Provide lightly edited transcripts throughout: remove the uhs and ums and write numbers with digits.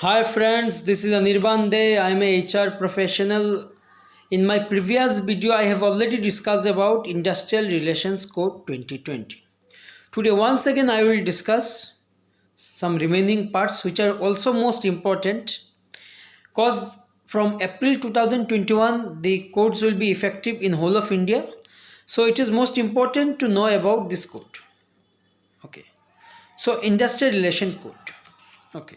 Hi friends, this is Anirban De. I am a HR professional. In my previous video, I have already discussed about Industrial Relations Code 2020. Today, once again, I will discuss some remaining parts which are also most important because from April 2021, the codes will be effective in whole of India. So, it is most important to know about this code. Okay. So, Industrial Relation Code. Okay.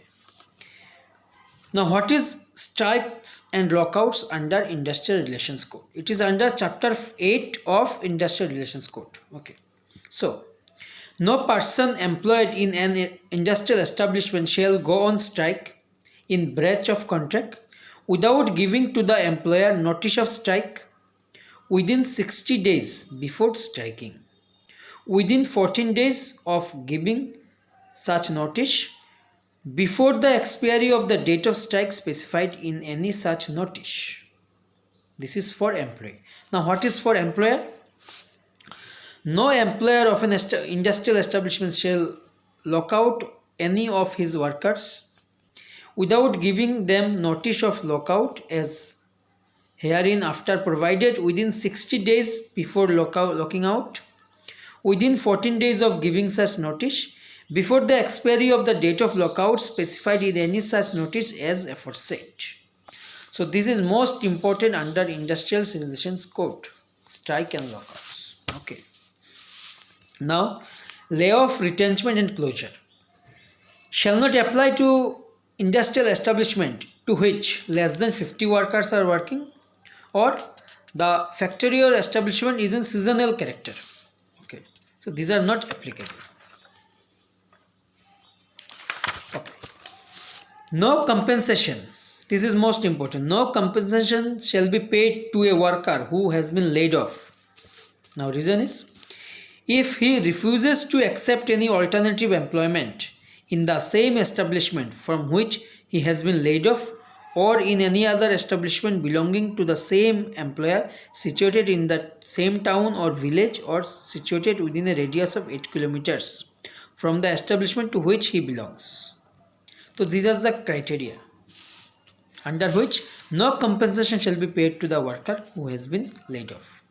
Now, what is strikes and lockouts under Industrial Relations Code? It is under Chapter 8 of Industrial Relations Code. Okay. So, no person employed in an industrial establishment shall go on strike in breach of contract without giving to the employer notice of strike within 60 days before striking, within 14 days of giving such notice, before the expiry of the date of strike specified in any such notice. This is for employee. Now, what is for employer? No employer of an industrial establishment shall lock out any of his workers without giving them notice of lockout as herein after provided within 60 days before locking out, within 14 days of giving such notice, before the expiry of the date of lockout specified in any such notice as aforesaid. So this is most important under Industrial Relations Code, strike and lockouts. Okay. Now, layoff, retrenchment and closure shall not apply to industrial establishment to which less than 50 workers are working or the factory or establishment is in seasonal character. Okay. So these are not applicable. Okay. No compensation. This is most important. No compensation shall be paid to a worker who has been laid off. Now, reason is if he refuses to accept any alternative employment in the same establishment from which he has been laid off or in any other establishment belonging to the same employer situated in the same town or village or situated within a radius of 8 kilometers from the establishment to which he belongs. So these are the criteria under which no compensation shall be paid to the worker who has been laid off.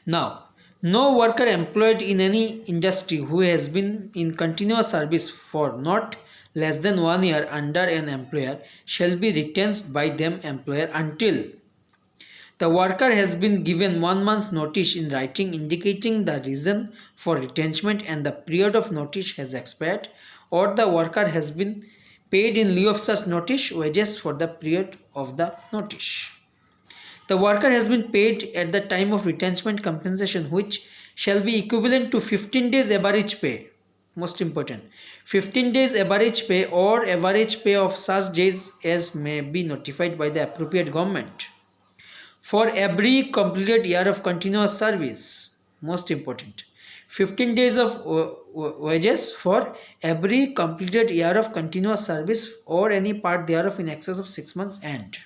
Now, no worker employed in any industry who has been in continuous service for not less than 1 year under an employer shall be retained by them employer until the worker has been given 1 month's notice in writing indicating the reason for retrenchment and the period of notice has expired, or the worker has been paid in lieu of such notice wages for the period of the notice. The worker has been paid at the time of retrenchment compensation which shall be equivalent to 15 days average pay. Most important, 15 days average pay or average pay of such days as may be notified by the appropriate government for every completed year of continuous service. Most important, 15 days of wages for every completed year of continuous service or any part thereof in excess of 6 months, and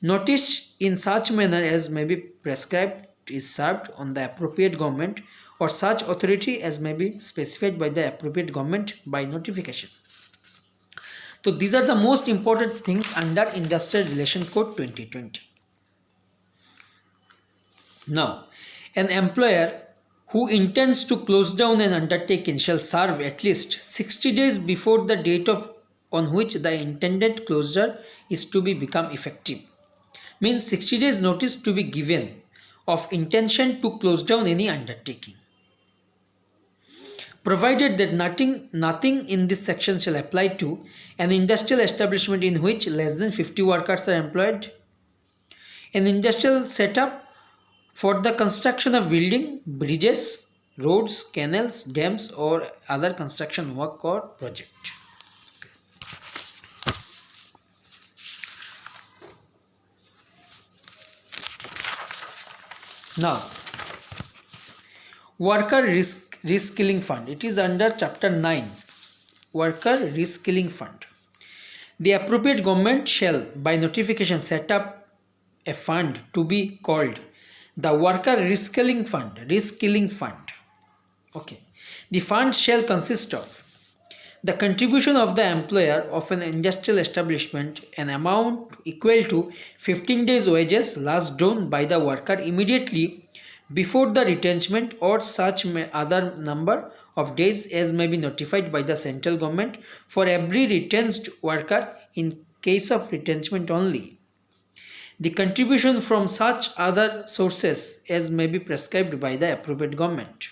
notice in such manner as may be prescribed is served on the appropriate government or such authority as may be specified by the appropriate government by notification. So these are the most important things under Industrial Relation Code 2020. Now, an employer who intends to close down an undertaking shall serve at least 60 days before the date on which the intended closure is to be become effective. Means 60 days notice to be given of intention to close down any undertaking. Provided that nothing in this section shall apply to an industrial establishment in which less than 50 workers are employed, an industrial setup for the construction of building, bridges, roads, canals, dams or other construction work or project. Now, worker reskilling fund. It is under chapter 9, worker reskilling fund. The appropriate government shall by notification set up a fund to be called the worker reskilling fund. Okay. The fund shall consist of the contribution of the employer of an industrial establishment an amount equal to 15 days wages last drawn by the worker immediately before the retrenchment or such other number of days as may be notified by the central government for every retrenched worker in case of retrenchment only. The contribution from such other sources as may be prescribed by the appropriate government.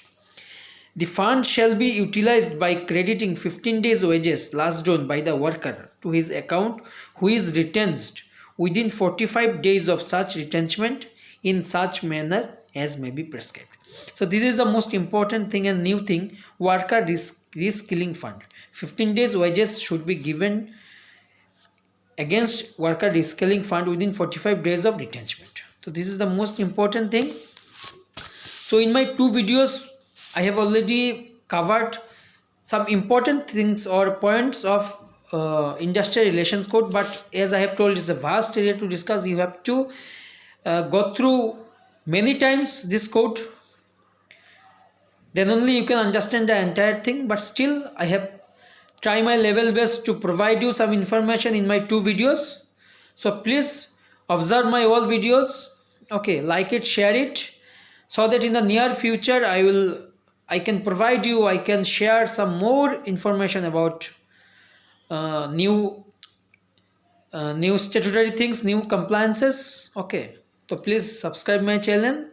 The fund shall be utilized by crediting 15 days wages last drawn by the worker to his account who is retrenched within 45 days of such retrenchment in such manner as may be prescribed. So this is the most important thing and new thing, worker reskilling fund. 15 days wages should be given against worker reskilling fund within 45 days of retrenchment. So this is the most important thing. So in my two videos I have already covered some important things or points of industrial relations code, but as I have told, it's a vast area to discuss. You have to go through many times this code, then only you can understand the entire thing. But still I have tried my level best to provide you some information in my two videos. So please observe my all videos, okay, like it, share it, so that in the near future I can provide you, I can share some more information about new statutory things, new compliances. Okay, so please subscribe my channel.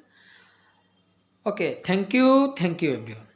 Okay, thank you everyone.